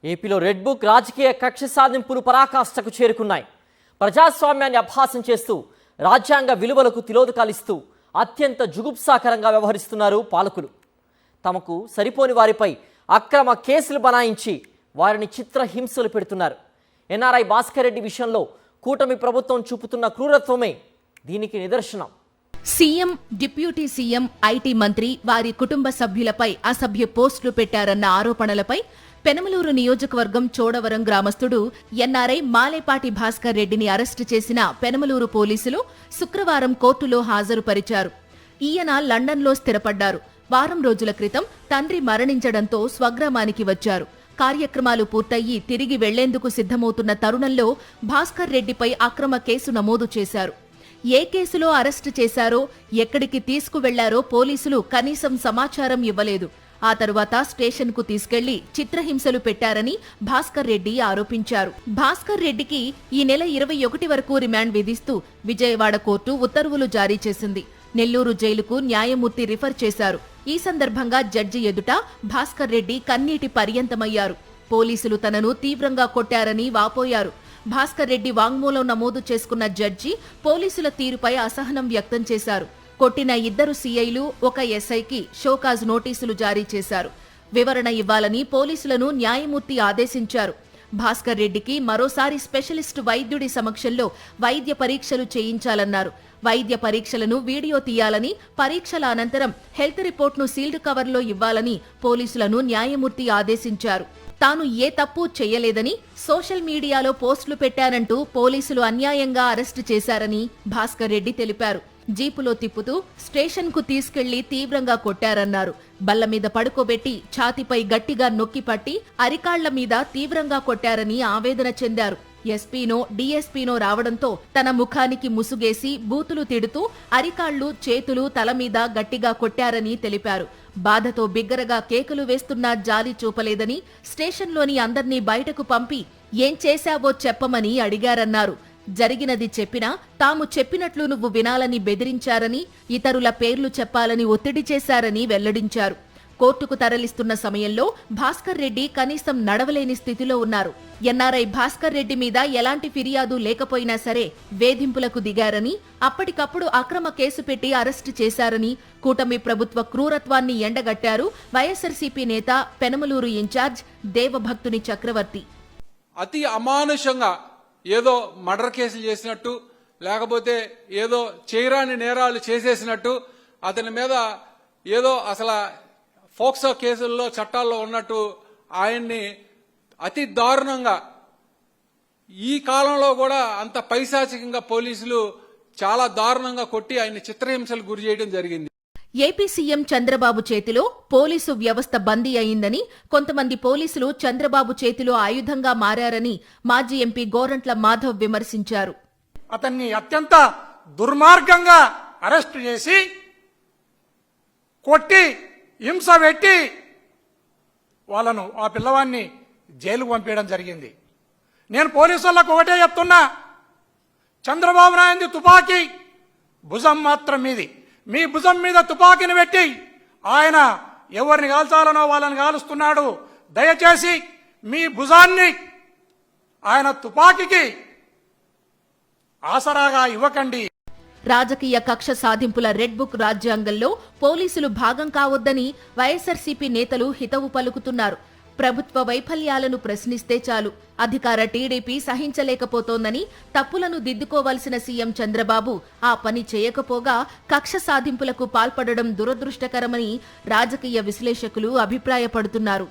ఏపీలో red book రాజకీయ కక్ష సాధింపులు పరాకాష్ఠకు చేరుకున్నాయి. ప్రజాస్వామ్యాన్ని అభ్యాసం చేస్తూ రాజ్యాంగ విలువలకు తిలోదకాలిస్తూ అత్యంత జుగుప్సాకరంగా వ్యవహరిస్తున్నారు పాలకులు. తమకు సరిపోని వారిపై అక్రమ కేసులు బనాయించి వారిని చిత్రహింసలు పెడుతున్నారు. ఎన్ఆర్ఐ భాస్కర్ రెడ్డి విషయంలో కూటమి ప్రభుత్వం చూపుతున్న క్రూరత్వమే దీనికి నిదర్శనం. సీఎం, డిప్యూటీ సీఎం, ఐటీ మంత్రి, వారి కుటుంబ సభ్యులపై అసభ్య పోస్టులు పెట్టారన్న ఆరోపణలపై పెనమలూరు నియోజకవర్గం చోడవరం గ్రామస్తుడు ఎన్ఆర్ఐ మాలేపాటి భాస్కర్ రెడ్డిని అరెస్టు చేసిన పెనమలూరు పోలీసులు శుక్రవారం కోర్టులో హాజరుపరిచారు. ఈయన లండన్లో స్థిరపడ్డారు. వారం రోజుల క్రితం తండ్రి మరణించడంతో స్వగ్రామానికి వచ్చారు. కార్యక్రమాలు పూర్తయి తిరిగి వెళ్లేందుకు సిద్ధమవుతున్న తరుణంలో భాస్కర్ రెడ్డిపై అక్రమ కేసు నమోదు చేశారు. ఏ కేసులో అరెస్టు చేశారో, ఎక్కడికి తీసుకువెళ్లారో పోలీసులు కనీసం సమాచారం ఇవ్వలేదు. ఆ తరువాత స్టేషన్కు తీసుకెళ్లి చిత్రహింసలు పెట్టారని భాస్కర్ రెడ్డి ఆరోపించారు. భాస్కర్ రెడ్డికి ఈ నెల 21 వరకు రిమాండ్ విధిస్తూ విజయవాడ కోర్టు ఉత్తర్వులు జారీ చేసింది. నెల్లూరు జైలుకు న్యాయమూర్తి రిఫర్ చేశారు. ఈ సందర్భంగా జడ్జి ఎదుట భాస్కర్ రెడ్డి కన్నీటి పర్యంతమయ్యారు. పోలీసులు తనను తీవ్రంగా కొట్టారని వాపోయారు. భాస్కర్ రెడ్డి వాంగ్మూలం నమోదు చేసుకున్న జడ్జి పోలీసుల తీరుపై అసహనం వ్యక్తం చేశారు. కొట్టిన 2 సీఐలు, 1 ఎస్ఐకి షోకాజ్ నోటీసులు జారీ చేశారు. వివరణ ఇవ్వాలని పోలీసులను న్యాయమూర్తి ఆదేశించారు. భాస్కర్ రెడ్డికి మరోసారి స్పెషలిస్టు వైద్యుడి సమక్షంలో వైద్య పరీక్షలు చేయించాలన్నారు. వైద్య పరీక్షలను వీడియో తీయాలని, పరీక్షల అనంతరం హెల్త్ రిపోర్ట్ను సీల్డ్ కవర్లో ఇవ్వాలని పోలీసులను న్యాయమూర్తి ఆదేశించారు. తాను ఏ తప్పు చేయలేదని, సోషల్ మీడియాలో పోస్టులు పెట్టానంటూ పోలీసులు అన్యాయంగా అరెస్టు చేశారని భాస్కర్ రెడ్డి తెలిపారు. జీపులో తిప్పుతూ స్టేషన్కు తీసుకెళ్లి తీవ్రంగా కొట్టారన్నారు. బల్ల మీద పడుకోబెట్టి ఛాతీపై గట్టిగా నొక్కిపట్టి అరికాళ్ల మీద తీవ్రంగా కొట్టారని ఆవేదన చెందారు. ఎస్పీనో, డీఎస్పీనో రావడంతో తన ముఖానికి ముసుగేసి బూతులు తిడుతూ అరికాళ్లు, చేతులు, తల మీద గట్టిగా కొట్టారని తెలిపారు. బాధతో బిగ్గరగా కేకలు వేస్తున్నా జాలి చూపలేదని, స్టేషన్లోని అందర్నీ బయటకు పంపి ఏం చేశావో చెప్పమని అడిగారన్నారు. జరిగినది చెప్పినా తాము చెప్పినట్లు నువ్వు వినాలని బెదిరించారని, ఇతరుల పేర్లు చెప్పాలని ఒత్తిడి చేశారని వెల్లడించారు. కోర్టుకు తరలిస్తున్న సమయంలో భాస్కర్ రెడ్డి కనీసం నడవలేని స్థితిలో ఉన్నారు. ఎన్ఆర్ఐ భాస్కర్ రెడ్డి మీద ఎలాంటి ఫిర్యాదు లేకపోయినా సరే వేధింపులకు దిగారని, అప్పటికప్పుడు అక్రమ కేసు పెట్టి అరెస్టు చేశారని కూటమి ప్రభుత్వ క్రూరత్వాన్ని ఎండగట్టారు వైఎస్ఆర్సీపీ నేత, పెనమలూరు ఇన్ఛార్జ్ దేవభక్తుని చక్రవర్తి. అతి అమానుషంగా ఏదో మర్డర్ కేసులు చేసినట్టు, లేకపోతే ఏదో చేయరాని నేరాలు చేసేసినట్టు, అతని మీద ఏదో అసలు ఫోక్సో కేసుల్లో చట్టాల్లో ఉన్నట్టు ఆయన్ని అతి దారుణంగా, ఈ కాలంలో కూడా అంత పైశాచికంగా పోలీసులు చాలా దారుణంగా కొట్టి ఆయన్ని చిత్రహింసలు గురి చేయడం జరిగింది. ఏపీ సీఎం చంద్రబాబు చేతిలో పోలీసు వ్యవస్థ బందీ అయిందని, కొంతమంది పోలీసులు చంద్రబాబు చేతిలో ఆయుధంగా మారారని మాజీ ఎంపీ గోరంట్ల మాధవ్ విమర్శించారు. అతన్ని అత్యంత దుర్మార్గంగా అరెస్టు చేసి కొట్టి హింస పెట్టి వాళ్ళను, ఆ పిల్లవాడిని జైలుకు పంపించడం జరిగింది. నేను పోలీసు వాళ్ళకు ఒకటే చెప్తున్నా, చంద్రబాబు నాయుడు తుపాకీ భుజం మాత్రం మీది. మీ భుజం మీద తుపాకీని పెట్టి ఆయన ఎవరిని కాల్చాలనో వాళ్ళని కాలుస్తున్నాడు. దయచేసి మీ భుజాన్ని ఆయన తుపాకీకి ఆసరాగా ఇవ్వకండి. రాజకీయ కక్ష సాధింపుల రెడ్ బుక్ రాజ్యాంగంలో పోలీసులు భాగం కావద్దని వైఎస్ఆర్సీపీ నేతలు హితవు పలుకుతున్నారు. ప్రభుత్వ వైఫల్యాలను ప్రశ్నిస్తే చాలు, అధికార టీడీపీ సహించలేకపోతోందని, తప్పులను దిద్దుకోవాల్సిన సీఎం చంద్రబాబు ఆ పని చేయకపోగా కక్ష సాధింపులకు పాల్పడడం దురదృష్టకరమని రాజకీయ విశ్లేషకులు అభిప్రాయపడుతున్నారు.